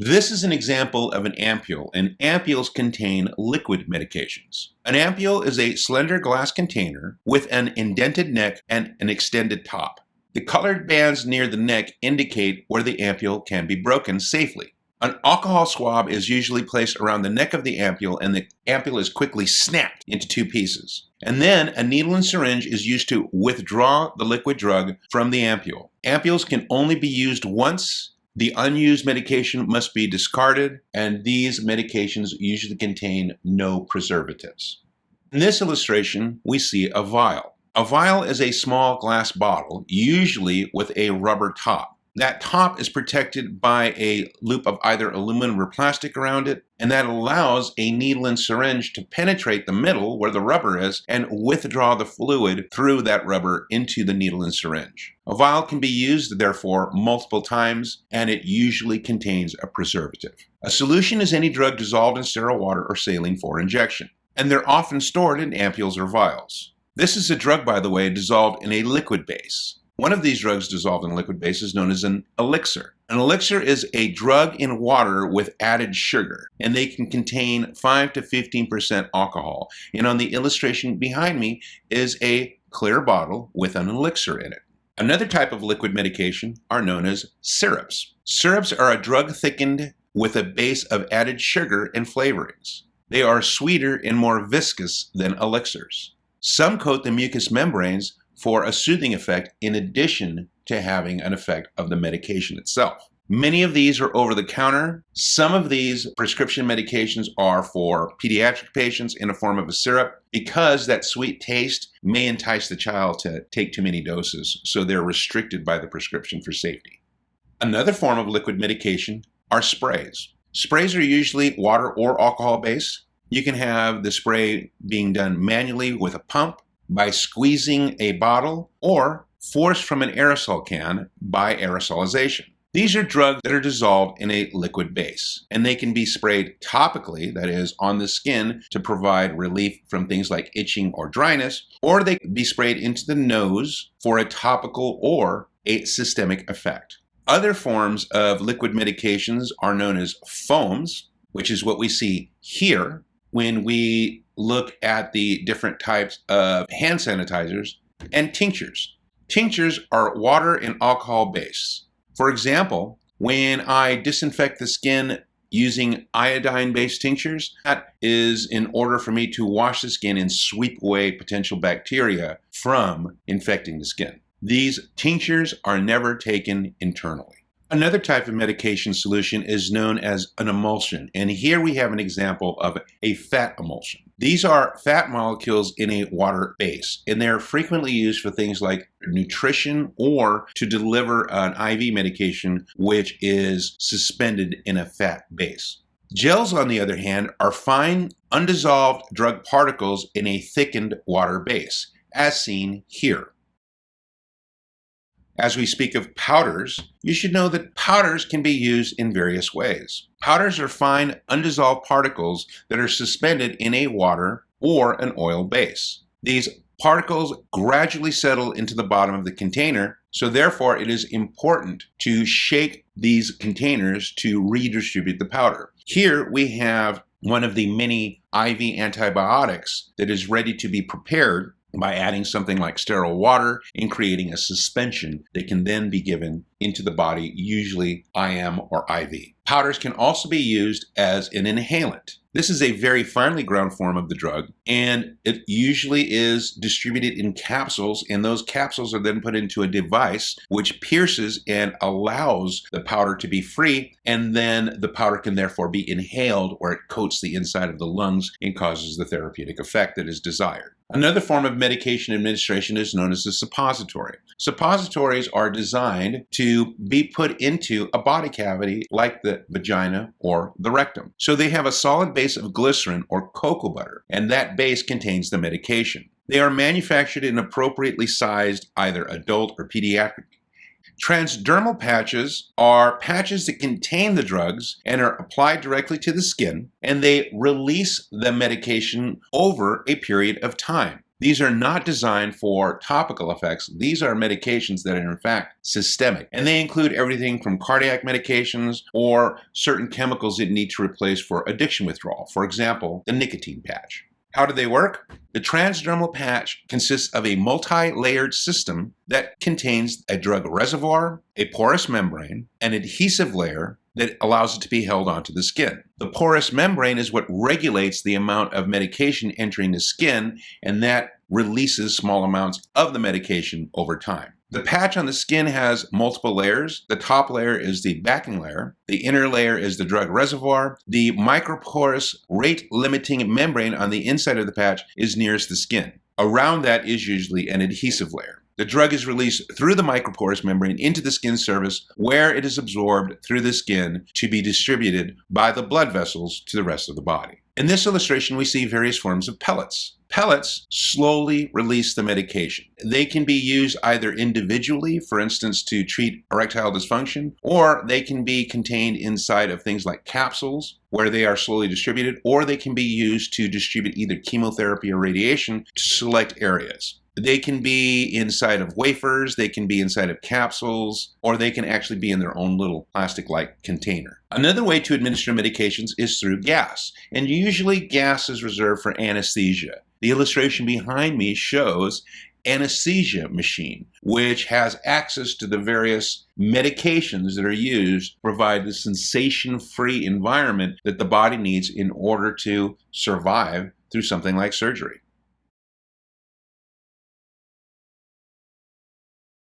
This is an example of an ampule, and ampules contain liquid medications. An ampule is a slender glass container with an indented neck and an extended top. The colored bands near the neck indicate where the ampule can be broken safely. An alcohol swab is usually placed around the neck of the ampule, and the ampule is quickly snapped into two pieces. And then a needle and syringe is used to withdraw the liquid drug from the ampule. Ampules can only be used once. The unused medication must be discarded, and these medications usually contain no preservatives. In this illustration, we see a vial. A vial is a small glass bottle, usually with a rubber top. That top is protected by a loop of either aluminum or plastic around it, and that allows a needle and syringe to penetrate the middle where the rubber is and withdraw the fluid through that rubber into the needle and syringe. A vial can be used, therefore, multiple times, and it usually contains a preservative. A solution is any drug dissolved in sterile water or saline for injection, and they're often stored in ampules or vials. This is a drug, by the way, dissolved in a liquid base. One of these drugs dissolved in liquid base is known as an elixir. An elixir is a drug in water with added sugar, and they can contain 5 to 15% alcohol. And on the illustration behind me is a clear bottle with an elixir in it. Another type of liquid medication are known as syrups. Syrups are a drug thickened with a base of added sugar and flavorings. They are sweeter and more viscous than elixirs. Some coat the mucous membranes for a soothing effect in addition to having an effect of the medication itself. Many of these are over the counter. Some of these prescription medications are for pediatric patients in a form of a syrup because that sweet taste may entice the child to take too many doses, so they're restricted by the prescription for safety. Another form of liquid medication are sprays. Sprays are usually water or alcohol based. You can have the spray being done manually with a pump, by squeezing a bottle, or forced from an aerosol can by aerosolization. These are drugs that are dissolved in a liquid base, and they can be sprayed topically, that is, on the skin to provide relief from things like itching or dryness, or they can be sprayed into the nose for a topical or a systemic effect. Other forms of liquid medications are known as foams, which is what we see here when we look at the different types of hand sanitizers, and tinctures. Tinctures are water and alcohol based. For example, when I disinfect the skin using iodine-based tinctures, that is in order for me to wash the skin and sweep away potential bacteria from infecting the skin. These tinctures are never taken internally. Another type of medication solution is known as an emulsion, and here we have an example of a fat emulsion. These are fat molecules in a water base, and they're frequently used for things like nutrition or to deliver an IV medication which is suspended in a fat base. Gels, on the other hand, are fine, undissolved drug particles in a thickened water base, as seen here. As we speak of powders, you should know that powders can be used in various ways. Powders are fine, undissolved particles that are suspended in a water or an oil base. These particles gradually settle into the bottom of the container, so therefore it is important to shake these containers to redistribute the powder. Here we have one of the many IV antibiotics that is ready to be prepared by adding something like sterile water and creating a suspension that can then be given into the body, usually IM or IV. Powders can also be used as an inhalant. This is a very finely ground form of the drug, and it usually is distributed in capsules, and those capsules are then put into a device which pierces and allows the powder to be free, and then the powder can therefore be inhaled where it coats the inside of the lungs and causes the therapeutic effect that is desired. Another form of medication administration is known as a suppository. Suppositories are designed to be put into a body cavity like the vagina or the rectum. So they have a solid base of glycerin or cocoa butter, and that base contains the medication. They are manufactured in appropriately sized either adult or pediatric. Transdermal patches are patches that contain the drugs and are applied directly to the skin, and they release the medication over a period of time. These are not designed for topical effects. These are medications that are in fact systemic, and they include everything from cardiac medications or certain chemicals that need to replace for addiction withdrawal. For example, the nicotine patch. How do they work? The transdermal patch consists of a multi-layered system that contains a drug reservoir, a porous membrane, an adhesive layer that allows it to be held onto the skin. The porous membrane is what regulates the amount of medication entering the skin, and that releases small amounts of the medication over time. The patch on the skin has multiple layers. The top layer is the backing layer. The inner layer is the drug reservoir. The microporous rate-limiting membrane on the inside of the patch is nearest the skin. Around that is usually an adhesive layer. The drug is released through the microporous membrane into the skin surface, where it is absorbed through the skin to be distributed by the blood vessels to the rest of the body. In this illustration, we see various forms of pellets. Pellets slowly release the medication. They can be used either individually, for instance, to treat erectile dysfunction, or they can be contained inside of things like capsules, where they are slowly distributed, or they can be used to distribute either chemotherapy or radiation to select areas. They can be inside of wafers, they can be inside of capsules, or they can actually be in their own little plastic-like container. Another way to administer medications is through gas, and usually gas is reserved for anesthesia. The illustration behind me shows anesthesia machine, which has access to the various medications that are used to provide the sensation-free environment that the body needs in order to survive through something like surgery.